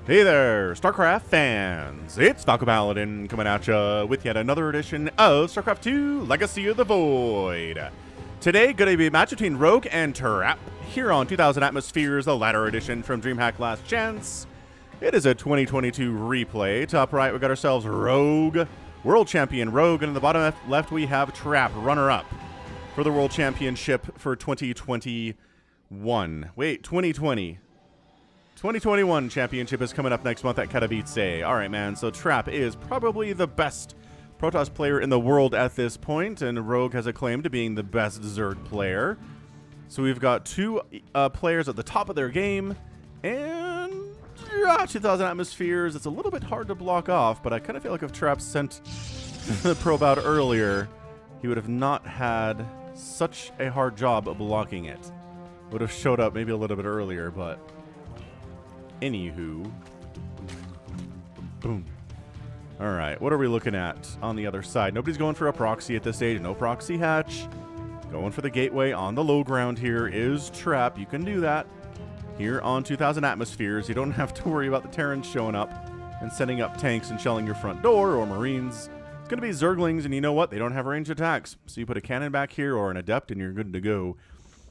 Hey there, StarCraft fans! It's Falcon Paladin coming at ya with yet another edition of StarCraft 2 Legacy of the Void. Today, gonna be a match between Rogue and Trap here on 2000 Atmospheres, the latter edition from DreamHack Last Chance. It is a 2022 replay. Top right, we got ourselves Rogue, World Champion Rogue, and in the bottom left we have Trap, runner-up for the World Championship for 2021. Wait, 2020. 2021 championship is coming up next month at Katowice. Alright, man, so Trap is probably the best Protoss player in the world at this point, and Rogue has a claim to being the best Zerg player. So we've got two players at the top of their game, and 2000 Atmospheres, it's a little bit hard to block off, but I kind of feel like if Trap sent the probe out earlier, he would have not had such a hard job of blocking it. Would have showed up maybe a little bit earlier, but anywho, boom. All right, what are we looking at on the other side? Nobody's going for a proxy at this stage. No proxy hatch. Going for the gateway on the low ground here is Trap. You can do that here on 2000 Atmospheres. You don't have to worry about the Terrans showing up and setting up tanks and shelling your front door or Marines. It's going to be Zerglings, and you know what? They don't have ranged attacks. So you put a cannon back here or an Adept, and you're good to go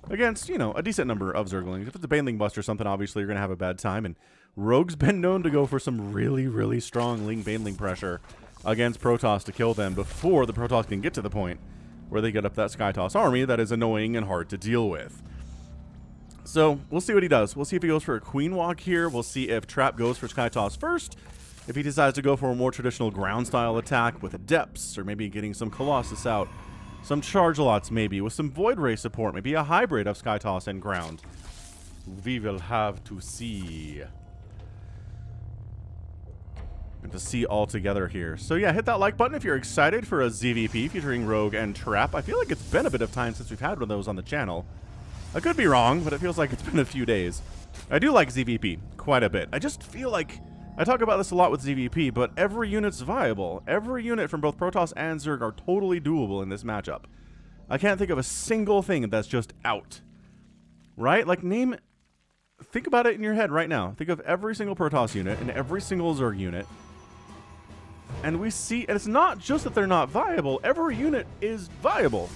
against, you know, a decent number of Zerglings. If it's a Baneling Bust or something, obviously you're going to have a bad time. And Rogue's been known to go for some really, really strong Baneling pressure against Protoss to kill them before the Protoss can get to the point where they get up that Skytoss army that is annoying and hard to deal with. So we'll see what he does. We'll see if he goes for a Queen Walk here. We'll see if Trap goes for Skytoss first. If he decides to go for a more traditional ground-style attack with Adepts, or maybe getting some Colossus out. Some charge lots, maybe, with some Void Ray support. Maybe a hybrid of Skytoss and ground. We will have to see. And to see all together here. So yeah, hit that like button if you're excited for a ZVP featuring Rogue and Trap. I feel like it's been a bit of time since we've had one of those on the channel. I could be wrong, but it feels like it's been a few days. I do like ZVP quite a bit. I just feel like I talk about this a lot with ZVP, but every unit's viable. Every unit from both Protoss and Zerg are totally doable in this matchup. I can't think of a single thing that's just out. Right? Like, think about it in your head right now. Think of every single Protoss unit and every single Zerg unit. And we see, and it's not just that they're not viable, every unit is viable.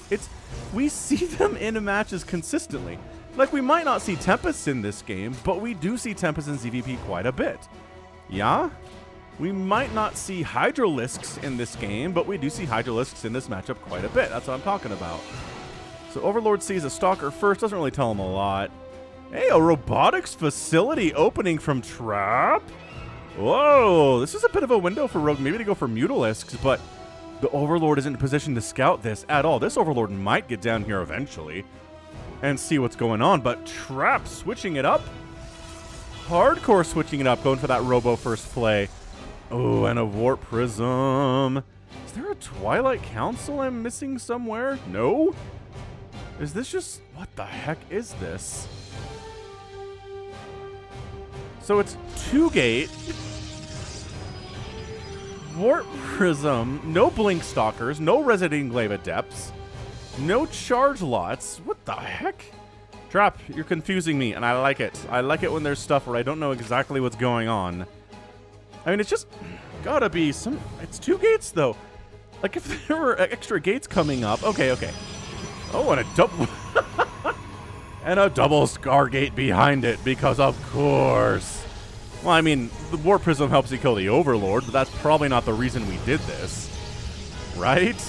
We see them in matches consistently. Like, we might not see Tempests in this game, but we do see Tempests in ZVP quite a bit. Yeah? We might not see Hydralisks in this game, but we do see Hydralisks in this matchup quite a bit. That's what I'm talking about. So Overlord sees a Stalker first. Doesn't really tell him a lot. Hey, a robotics facility opening from Trap? Whoa, this is a bit of a window for Rogue. Maybe to go for Mutalisks, but the Overlord isn't in position to scout this at all. This Overlord might get down here eventually and see what's going on, but Trap switching it up. Hardcore switching it up, going for that Robo first play. Oh, and a Warp Prism. Is there a Twilight Council I'm missing somewhere? No? Is this just... what the heck is this? So it's 2-gate. Warp Prism. No Blink Stalkers. No Resident Glaive Adepts. No Charge Lots. What the heck? Trap, you're confusing me, and I like it. I like it when there's stuff where I don't know exactly what's going on. I mean, it's just gotta be some... it's 2 gates, though. Like, if there were extra gates coming up... Okay. Oh, and a double... and a double Scar Gate behind it, because of course. Well, I mean, the Warp Prism helps you kill the Overlord, but that's probably not the reason we did this. Right?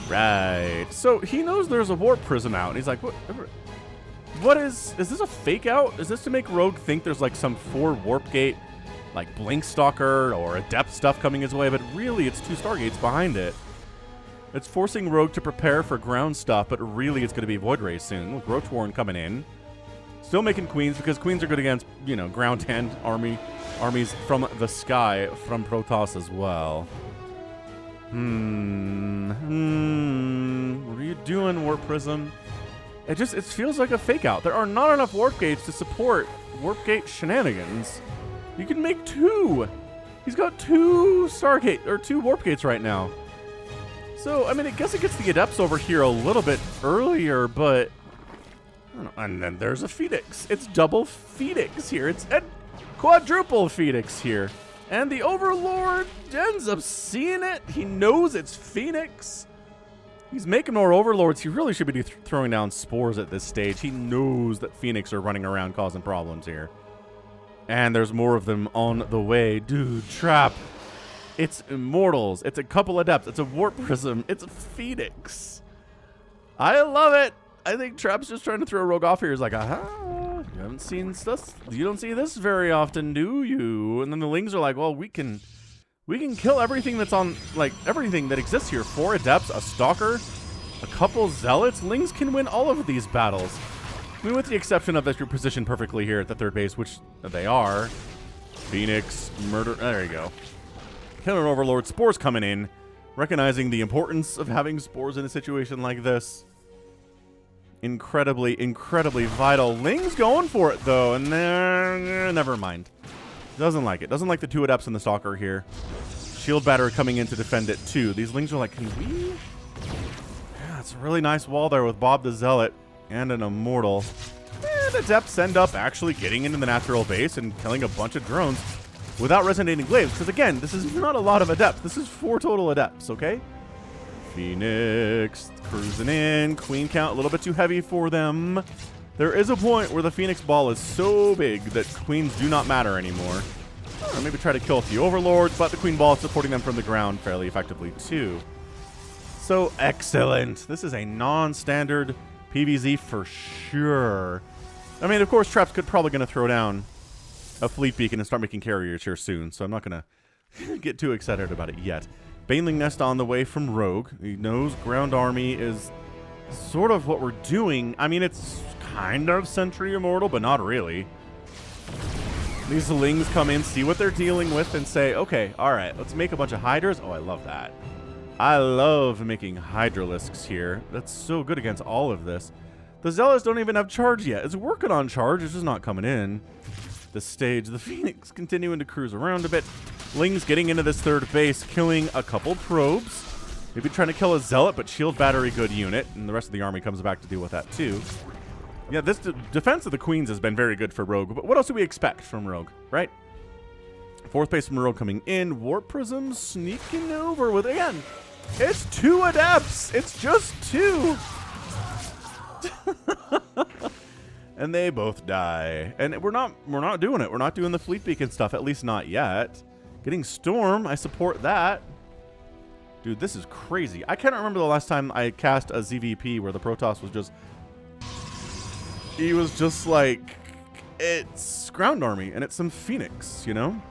Right. So, he knows there's a Warp Prism out, and he's like, what is this a fake out? Is this to make Rogue think there's like some 4 Warp Gate, like Blink Stalker or Adept stuff coming his way? But really, it's 2 Stargates behind it. It's forcing Rogue to prepare for ground stuff, but really it's going to be Void Ray soon, with Roach Warren coming in. Still making Queens, because Queens are good against, you know, ground and armies from the sky from Protoss as well. What are you doing, Warp Prism? It feels like a fake out. There are not enough Warp Gates to support Warp Gate shenanigans. You can make 2. He's got 2 Stargate, or 2 Warp Gates right now. So, I mean, I guess it gets the Adepts over here a little bit earlier, but... I don't know. And then there's a Phoenix. It's double Phoenix here. Quadruple Phoenix here. And the Overlord ends up seeing it. He knows it's Phoenix. He's making more Overlords. He really should be throwing down spores at this stage. He knows that Phoenix are running around causing problems here. And there's more of them on the way. Dude, Trap. It's Immortals. It's a couple Adepts. It's a Warp Prism. It's a Phoenix. I love it. I think Trap's just trying to throw Rogue off here. He's like, aha, you haven't seen this. You don't see this very often, do you? And then the Lings are like, well, we can kill everything that's on, like, everything that exists here. 4 Adepts, a Stalker, a couple Zealots. Lings can win all of these battles. I mean, with the exception of if you're positioned perfectly here at the third base, which they are. Phoenix, Murder, there you go. Killer Overlord, Spores coming in, recognizing the importance of having Spores in a situation like this. Incredibly, incredibly vital. Ling's going for it, though, and never mind. Doesn't like it. Doesn't like the 2 Adepts and the Stalker here. Shield Batter coming in to defend it, too. These Lings are like, can we? Yeah, it's a really nice wall there with Bob the Zealot and an Immortal. And Adepts end up actually getting into the natural base and killing a bunch of drones without resonating glaives. Because, again, this is not a lot of Adepts. This is 4 total Adepts, okay? Phoenix cruising in. Queen count a little bit too heavy for them. There is a point where the Phoenix ball is so big that queens do not matter anymore. Or maybe try to kill a few Overlords, but the queen ball is supporting them from the ground fairly effectively too. So excellent. This is a non-standard PvZ for sure. I mean, of course, Trap's probably going to throw down a fleet beacon and start making carriers here soon, so I'm not going to get too excited about it yet. Baneling Nest on the way from Rogue. He knows Ground Army is sort of what we're doing. I mean, it's kind of Sentry Immortal, but not really. These Lings come in, see what they're dealing with, and say, okay, all right, let's make a bunch of Hydras. Oh, I love that. I love making Hydralisks here. That's so good against all of this. The Zealots don't even have charge yet. It's working on charge. It's just not coming in. This stage, the Phoenix continuing to cruise around a bit. Ling's getting into this third base, killing a couple probes. Maybe trying to kill a Zealot, but Shield Battery, good unit. And the rest of the army comes back to deal with that too. Yeah, this defense of the Queens has been very good for Rogue. But what else do we expect from Rogue, right? Fourth base from Rogue coming in. Warp Prism sneaking over with, again, it's 2 Adepts. It's just 2. And they both die. And we're not doing it. We're not doing the fleet beacon stuff, at least not yet. Getting Storm, I support that. Dude, this is crazy. I can't remember the last time I cast a ZVP where the Protoss was just... He was just like... It's Ground Army, and it's some Phoenix, you know?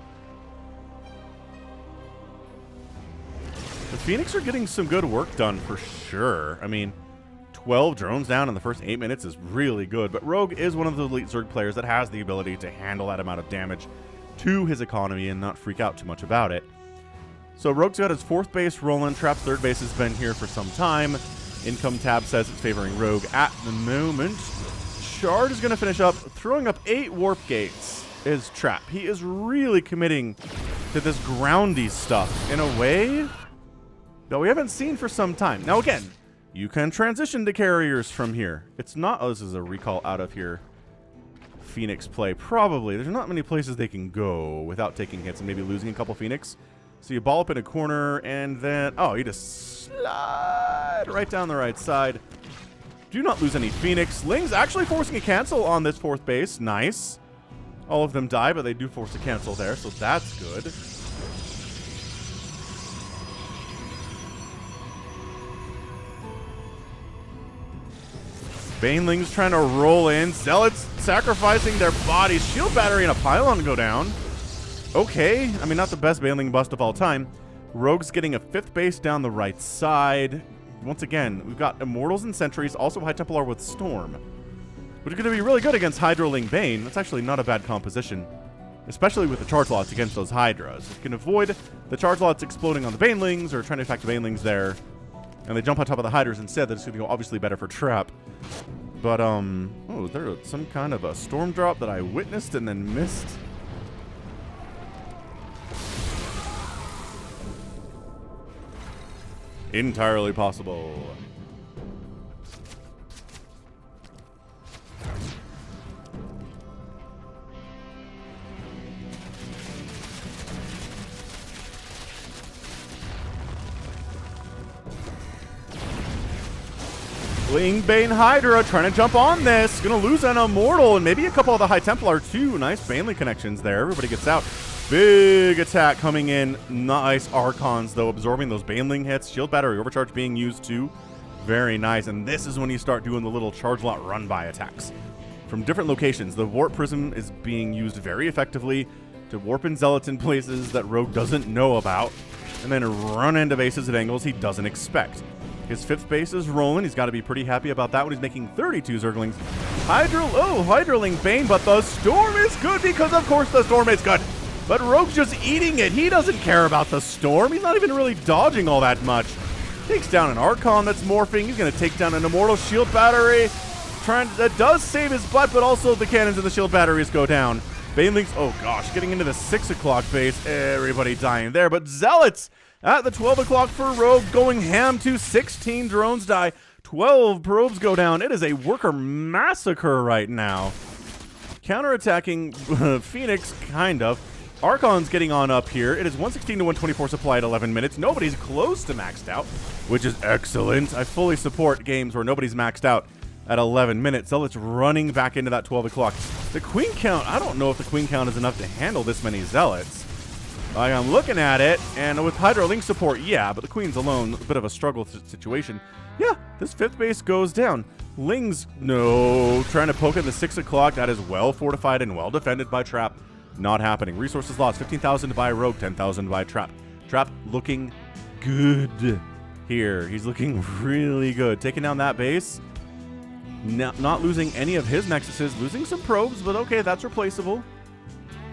The Phoenix are getting some good work done for sure. I mean... 12 drones down in the first 8 minutes is really good, but Rogue is one of the elite Zerg players that has the ability to handle that amount of damage to his economy and not freak out too much about it. So Rogue's got his 4th base rolling. Trap's 3rd base has been here for some time. Income tab says it's favoring Rogue at the moment. Shard is going to finish up, throwing up 8 warp gates is Trap. He is really committing to this groundy stuff in a way that we haven't seen for some time. Now again, you can transition to carriers from here. It's not... Oh, this is a recall out of here. Phoenix play. Probably. There's not many places they can go without taking hits and maybe losing a couple Phoenix. So you ball up in a corner and then... Oh, you just slide right down the right side. Do not lose any Phoenix. Ling's actually forcing a cancel on this 4th base. Nice. All of them die, but they do force a cancel there, so that's good. Banelings trying to roll in. Zealots sacrificing their bodies. Shield Battery and a Pylon go down. Okay. I mean, not the best Baneling bust of all time. Rogue's getting a 5th base down the right side. Once again, we've got Immortals and Sentries, also High Templar with Storm, which is going to be really good against Hydroling Bane. That's actually not a bad composition, especially with the charge lots against those Hydras. You can avoid the charge lots exploding on the Banelings or trying to attack the Banelings there, and they jump on top of the Hydras instead. That's going to go obviously better for Trap. But, oh, there's some kind of a storm drop that I witnessed and then missed. Entirely possible. Ling Bane Hydra trying to jump on this. Gonna lose an Immortal and maybe a couple of the High Templar too. Nice Baneley connections there. Everybody gets out. Big attack coming in. Nice Archons though, absorbing those Baneling hits. Shield Battery Overcharge being used too. Very nice. And this is when you start doing the little charge lot run by attacks. From different locations, the Warp Prism is being used very effectively to warp in Zealots in places that Rogue doesn't know about, and then run into bases at angles he doesn't expect. His 5th base is rolling. He's got to be pretty happy about that when he's making 32 Zerglings. Hydraling Bane, but the Storm is good because, of course, the Storm is good. But Rogue's just eating it. He doesn't care about the Storm. He's not even really dodging all that much. Takes down an Archon that's morphing. He's going to take down an Immortal Shield Battery. That does save his butt, but also the cannons and the shield batteries go down. Banelings, oh gosh, getting into the 6 o'clock base. Everybody dying there, but Zealots at the 12 o'clock for Rogue, going ham to 16 drones die. 12 probes go down. It is a worker massacre right now. Counterattacking Phoenix, kind of. Archon's getting on up here. It is 116 to 124 supply at 11 minutes. Nobody's close to maxed out, which is excellent. I fully support games where nobody's maxed out at 11 minutes. Zealots running back into that 12 o'clock. The Queen count, I don't know if the Queen count is enough to handle this many Zealots. I'm looking at it, and with Hydra Link support, yeah, but the Queen's alone, a bit of a struggle situation. Yeah, this 5th base goes down. Ling's, no, trying to poke at the 6 o'clock. That is well fortified and well defended by Trap. Not happening. Resources lost, 15,000 by Rogue, 10,000 by Trap. Trap looking good here. He's looking really good. Taking down that base. Not losing any of his nexuses, losing some probes, but okay, that's replaceable.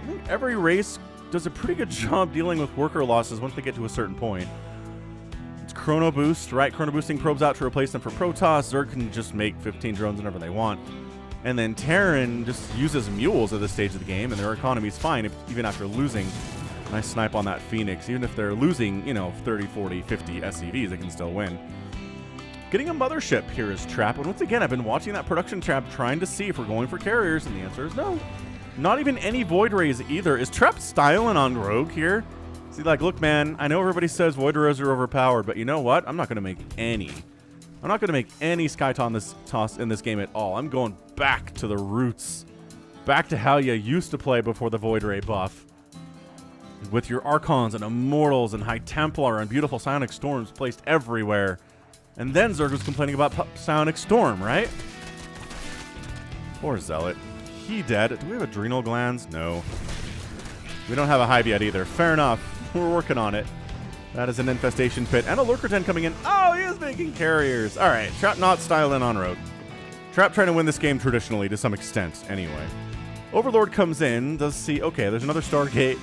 I think every race does a pretty good job dealing with worker losses once they get to a certain point. It's Chrono Boost, right? Chrono Boosting probes out to replace them for Protoss. Zerg can just make 15 drones whenever they want. And then Terran just uses mules at this stage of the game, and their economy's fine even after losing. Nice snipe on that Phoenix. Even if they're losing, 30, 40, 50 SCVs, they can still win. Getting a mothership here is Trap, and once again, I've been watching that production tab trying to see if we're going for carriers, and the answer is no. Not even any Void Rays either. Is Trap styling on Rogue here? See, like, look, man, I know everybody says Void Rays are overpowered, but you know what? I'm not going to make any. I'm not going to make any Sky Toss in this game at all. I'm going back to the roots. Back to how you used to play before the Void Ray buff. With your Archons and Immortals and High Templar and beautiful Psionic Storms placed everywhere. And then Zerg was complaining about Psionic Storm, right? Poor Zealot. He dead. Do we have adrenal glands? No. We don't have a hive yet either. Fair enough. We're working on it. That is an infestation pit. And a Lurker 10 coming in. Oh, he is making carriers. All right. Trap not styling on Rogue. Trap trying to win this game traditionally to some extent anyway. Overlord comes in. Does see, okay, there's another Stargate.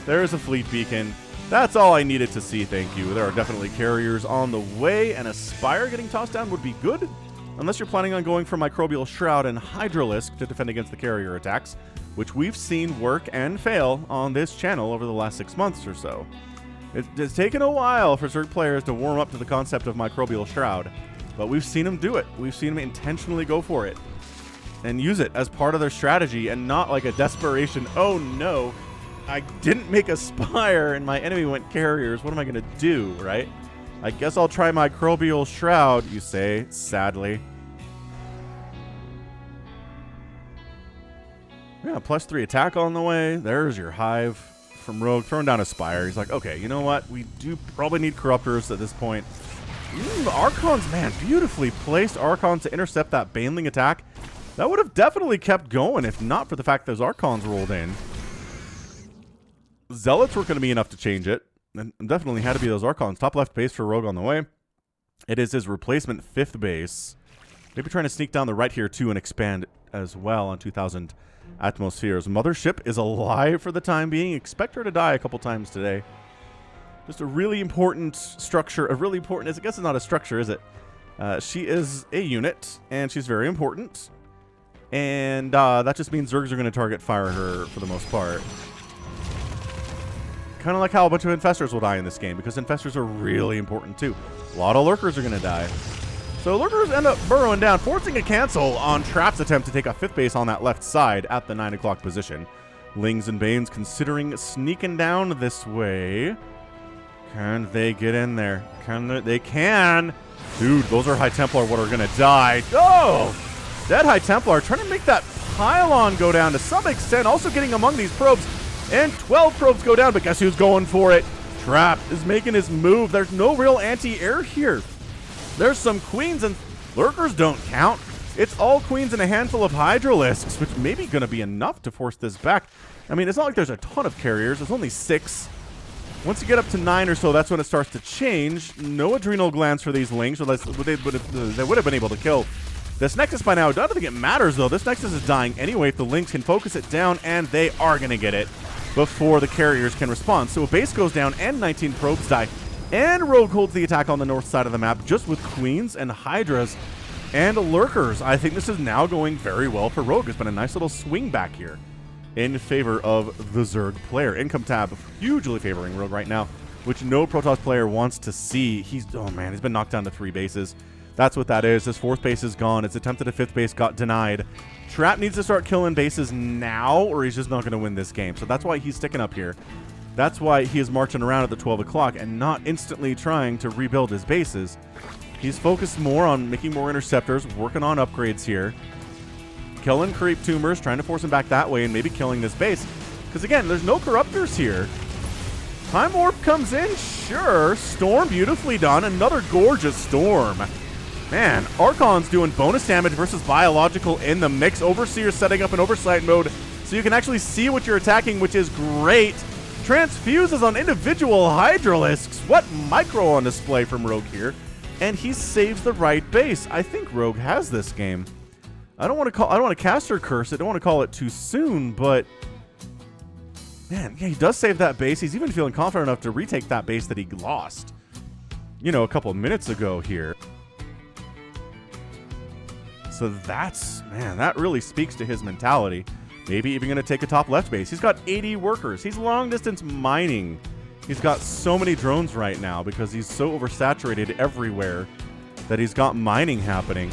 There's a fleet beacon. That's all I needed to see, thank you. There are definitely carriers on the way, and a Spire getting tossed down would be good, unless you're planning on going for Microbial Shroud and Hydralisk to defend against the carrier attacks, which we've seen work and fail on this channel over the last 6 months or so. It's taken a while for certain players to warm up to the concept of Microbial Shroud, but we've seen them do it. We've seen them intentionally go for it and use it as part of their strategy and not like a desperation, oh no, I didn't make a Spire and my enemy went carriers. What am I going to do, right? I guess I'll try Microbial Shroud, you say, sadly. Yeah, +3 attack on the way. There's your Hive from Rogue, throwing down a Spire. He's like, okay, you know what? We do probably need Corruptors at this point. Archons, man, beautifully placed Archons to intercept that Baneling attack. That would have definitely kept going if not for the fact those Archons rolled in. Zealots were going to be enough to change it, and definitely had to be those Archons. Top left base for Rogue on the way. It is his replacement 5th base. Maybe trying to sneak down the right here too and expand as well on 2,000 atmospheres. Mothership is alive for the time being. Expect her to die a couple times today. Just a really important structure. A really important, I guess it's not a structure, is it? She is a unit, and she's very important. And that just means Zergs are going to target fire her for the most part. Kind of like how a bunch of Infestors will die in this game, because Infestors are really important too. A lot of Lurkers are going to die. So Lurkers end up burrowing down, forcing a cancel on Trap's attempt to take a 5th base on that left side at the 9 o'clock position. Lings and Banes considering sneaking down this way. Can they get in there? They can. Dude, those are High Templar what are going to die. Oh! Dead High Templar trying to make that pylon go down to some extent. Also getting among these probes. And 12 probes go down, but guess who's going for it? Trap is making his move. There's no real anti-air here. There's some queens, and lurkers don't count. It's all queens and a handful of hydralisks, which may be going to be enough to force this back. I mean, it's not like there's a ton of carriers. There's only 6. Once you get up to 9 or so, that's when it starts to change. No adrenal glands for these lings, so they would have been able to kill this Nexus by now. I don't think it matters, though. This Nexus is dying anyway. If the lings can focus it down, and they are going to get it before the carriers can respond. So a base goes down, and 19 probes die. And Rogue holds the attack on the north side of the map, just with queens and hydras and lurkers. I think this is now going very well for Rogue. It's been a nice little swing back here in favor of the Zerg player. Income tab hugely favoring Rogue right now, which no Protoss player wants to see. Oh man, he's been knocked down to 3 bases. That's what that is. His 4th base is gone. His attempted a 5th base got denied. Trap needs to start killing bases now, or he's just not going to win this game. So that's why he's sticking up here. That's why he is marching around at the 12 o'clock and not instantly trying to rebuild his bases. He's focused more on making more interceptors, working on upgrades here. Killing creep tumors, trying to force him back that way, and maybe killing this base. Because again, there's no corruptors here. Time Warp comes in, sure. Storm, beautifully done. Another gorgeous Storm. Man, Archon's doing bonus damage versus biological in the mix. Overseer setting up an oversight mode so you can actually see what you're attacking, which is great. Transfuses on individual hydralisks. What micro on display from Rogue here. And he saves the right base. I think Rogue has this game. I don't want to caster curse it. I don't want to call it too soon, but man, yeah, he does save that base. He's even feeling confident enough to retake that base that he lost, you know, a couple of minutes ago here. So that really speaks to his mentality. Maybe even going to take a top left base. He's got 80 workers. He's long distance mining. He's got so many drones right now because he's so oversaturated everywhere that he's got mining happening.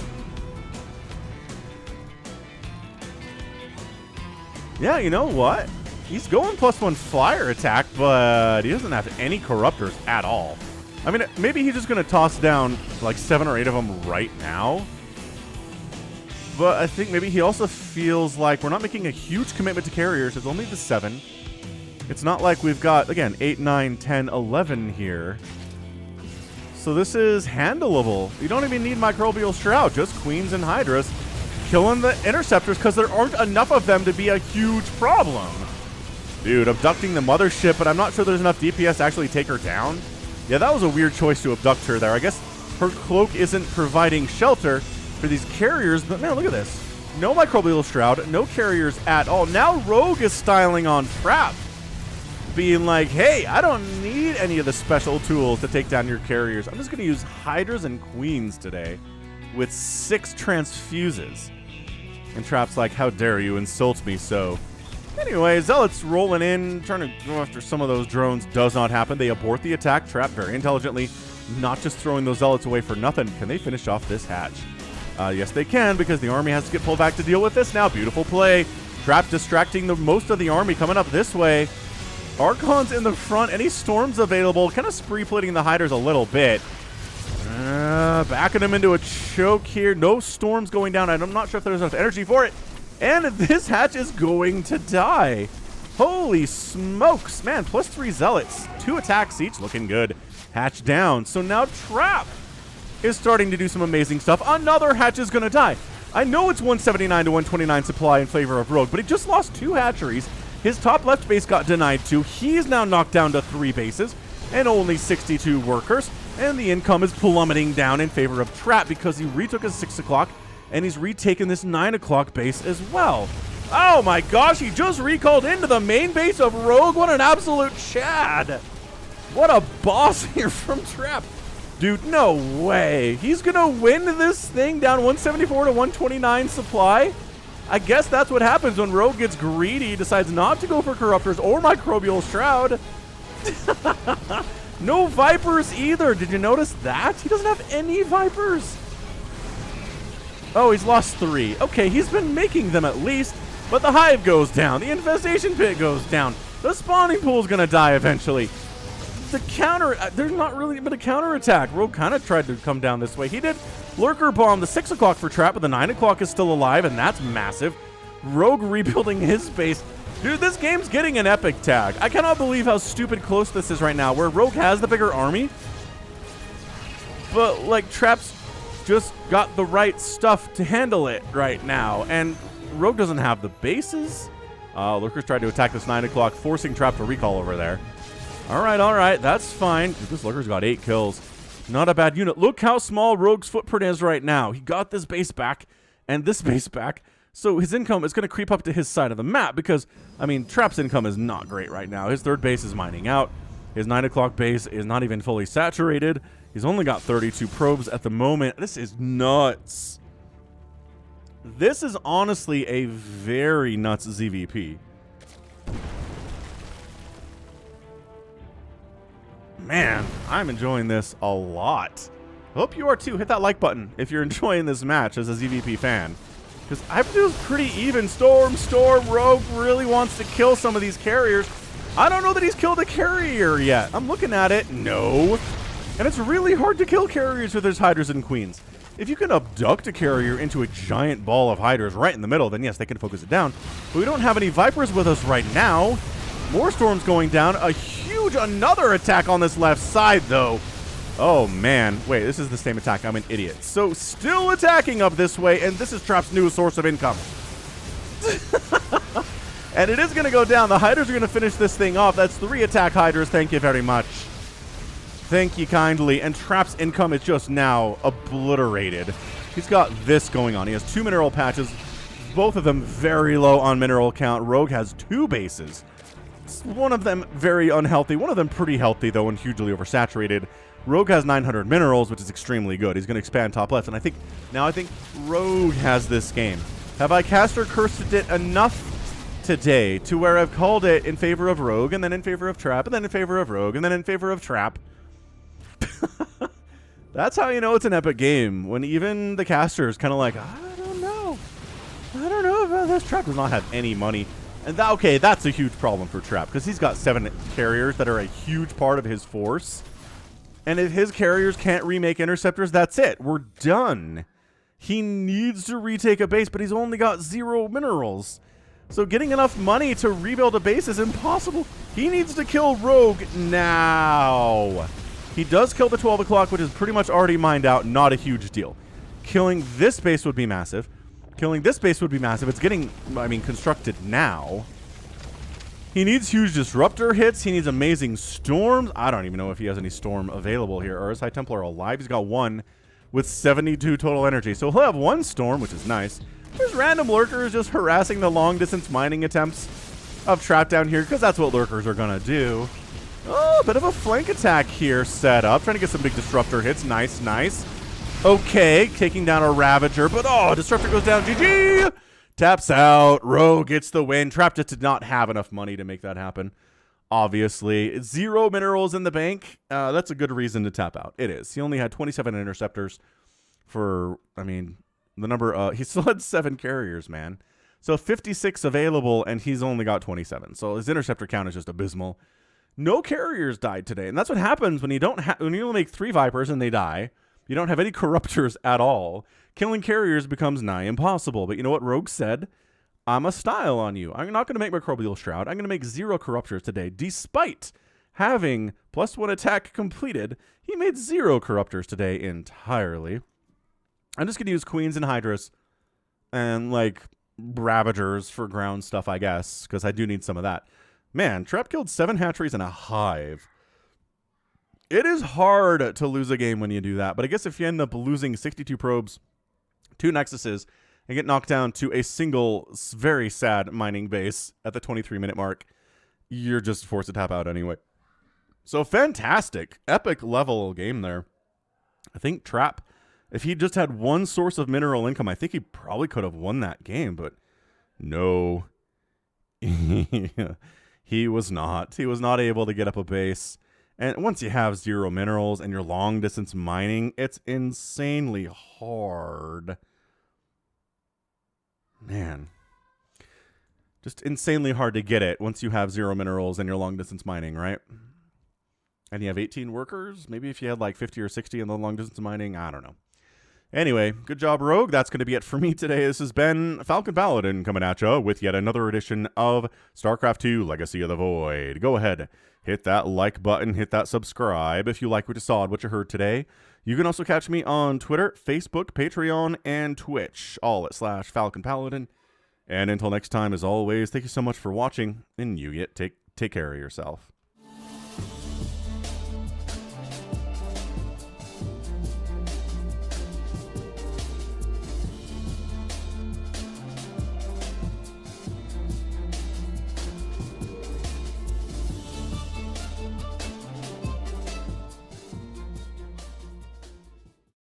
Yeah, you know what? He's going +1 flyer attack, but he doesn't have any corruptors at all. I mean, maybe he's just going to toss down like 7 or 8 of them right now. But I think maybe he also feels like we're not making a huge commitment to carriers. It's only the 7. It's not like we've got, again, 8, 9, 10, 11 here. So this is handleable. You don't even need Microbial Shroud, just Queens and Hydras killing the Interceptors because there aren't enough of them to be a huge problem. Dude, abducting the mothership, but I'm not sure there's enough DPS to actually take her down. Yeah, that was a weird choice to abduct her there. I guess her cloak isn't providing shelter for these carriers, but man, look at this. No Microbial Shroud, no carriers at all. Now Rogue is styling on Trap, being like, hey, I don't need any of the special tools to take down your carriers. I'm just going to use Hydras and Queens today with 6 transfuses. And Trap's like, how dare you insult me so. Anyway, Zealots rolling in, trying to go after some of those drones. Does not happen. They abort the attack. Trap very intelligently, not just throwing those Zealots away for nothing. Can they finish off this hatch? Yes, they can, because the army has to get pulled back to deal with this now. Beautiful play. Trap distracting most of the army coming up this way. Archon's in the front. Any storms available. Kind of spree-plitting the Hydras a little bit. Backing him into a choke here. No storms going down. I'm not sure if there's enough energy for it. And this hatch is going to die. Holy smokes. Man, +3 Zealots. 2 attacks each. Looking good. Hatch down. So now Trap is starting to do some amazing stuff. Another hatch is going to die. I know it's 179 to 129 supply in favor of Rogue, but he just lost 2 hatcheries. His top left base got denied too. He's now knocked down to 3 bases and only 62 workers. And the income is plummeting down in favor of Trap because he retook his 6 o'clock and he's retaken this 9 o'clock base as well. Oh my gosh, he just recalled into the main base of Rogue. What an absolute Chad. What a boss here from Trap. Dude, no way. He's going to win this thing down 174 to 129 supply. I guess that's what happens when Rogue gets greedy, decides not to go for Corruptors or Microbial Shroud. No Vipers either. Did you notice that? He doesn't have any Vipers. Oh, he's lost 3. Okay, he's been making them at least, but the Hive goes down. The Infestation Pit goes down. The Spawning Pool's going to die eventually. the counter. There's not really been a counterattack. Rogue kind of tried to come down this way. He did Lurker Bomb the 6 o'clock for Trap, but the 9 o'clock is still alive, and that's massive. Rogue rebuilding his base. Dude, this game's getting an epic tag. I cannot believe how stupid close this is right now, where Rogue has the bigger army, but, like, Trap's just got the right stuff to handle it right now, and Rogue doesn't have the bases. Lurker's tried to attack this 9 o'clock, forcing Trap to recall over there. All right, that's fine. Dude, this Lurker's got 8 kills. Not a bad unit. Look how small Rogue's footprint is right now. He got this base back and this base back, so his income is going to creep up to his side of the map because, I mean, Trap's income is not great right now. His 3rd base is mining out. His 9 o'clock base is not even fully saturated. He's only got 32 probes at the moment. This is nuts. This is honestly a very nuts ZVP. Man, I'm enjoying this a lot. Hope you are too. Hit that like button if you're enjoying this match as a ZVP fan. Because I feel pretty even. Storm, Rogue really wants to kill some of these carriers. I don't know that he's killed a carrier yet. I'm looking at it. No. And it's really hard to kill carriers with his Hydras and Queens. If you can abduct a carrier into a giant ball of Hydras right in the middle, then yes, they can focus it down. But we don't have any Vipers with us right now. More Storms going down. Another attack on this left side, though. Oh, man. Wait, this is the same attack. I'm an idiot. So, still attacking up this way, and this is Trap's new source of income. And it is going to go down. The Hydras are going to finish this thing off. That's 3 attack Hydras. Thank you very much. Thank you kindly. And Trap's income is just now obliterated. He's got this going on. He has 2 mineral patches, both of them very low on mineral count. Rogue has 2 bases. One of them very unhealthy. One of them pretty healthy, though, and hugely oversaturated. Rogue has 900 minerals, which is extremely good. He's going to expand top left, and I think Rogue has this game. Have I caster cursed it enough today to where I've called it in favor of Rogue, and then in favor of Trap, and then in favor of Rogue, and then in favor of Trap? That's how you know it's an epic game, when even the caster is kind of like, I don't know about this. Trap does not have any money. And okay, that's a huge problem for Trap, because he's got 7 carriers that are a huge part of his force. And if his carriers can't remake interceptors, that's it. We're done. He needs to retake a base, but he's only got 0 minerals. So getting enough money to rebuild a base is impossible. He needs to kill Rogue now. He does kill the 12 o'clock, which is pretty much already mined out. Not a huge deal. Killing this base would be massive. Killing this base would be massive. It's getting, I mean, constructed now. He needs huge disruptor hits. He needs amazing storms. I don't even know if he has any storm available here. Or is High Templar alive? He's got 1 with 72 total energy. So he'll have 1 storm, which is nice. There's random lurkers just harassing the long-distance mining attempts of Trap down here, because that's what lurkers are going to do. Oh, a bit of a flank attack here set up. Trying to get some big disruptor hits. Nice, nice. Okay, taking down a Ravager, but oh, Disruptor goes down. GG! Taps out. Rogue gets the win. Trap just did not have enough money to make that happen. Obviously, 0 minerals in the bank. That's a good reason to tap out. It is. He only had 27 interceptors for, I mean, the number, he still had 7 carriers, man. So 56 available, and he's only got 27. So his interceptor count is just abysmal. No carriers died today, and that's what happens when you don't when you only make 3 Vipers and they die. You don't have any corruptors at all. Killing carriers becomes nigh impossible. But you know what Rogue said? I'm a style on you. I'm not going to make Microbial Shroud. I'm going to make 0 corruptors today. Despite having +1 attack completed, he made 0 corruptors today entirely. I'm just going to use Queens and Hydras and, like, Ravagers for ground stuff, I guess, because I do need some of that. Man, Trap killed 7 hatcheries and a hive. It is hard to lose a game when you do that, but I guess if you end up losing 62 probes, 2 nexuses, and get knocked down to a single very sad mining base at the 23-minute mark, you're just forced to tap out anyway. So fantastic. Epic level game there. I think Trap, if he just had 1 source of mineral income, I think he probably could have won that game, but no. He was not. He was not able to get up a base. And once you have 0 minerals and you're long distance mining, it's insanely hard. Man. Just insanely hard to get it once you have 0 minerals and you're long distance mining, right? And you have 18 workers? Maybe if you had like 50 or 60 in the long distance mining? I don't know. Anyway, good job, Rogue. That's going to be it for me today. This has been Falcon Paladin coming at you with yet another edition of StarCraft 2 Legacy of the Void. Go ahead, hit that like button, hit that subscribe if you like what you saw and what you heard today. You can also catch me on Twitter, Facebook, Patreon, and Twitch, all at /Falcon Paladin. And until next time, as always, thank you so much for watching, and you take care of yourself.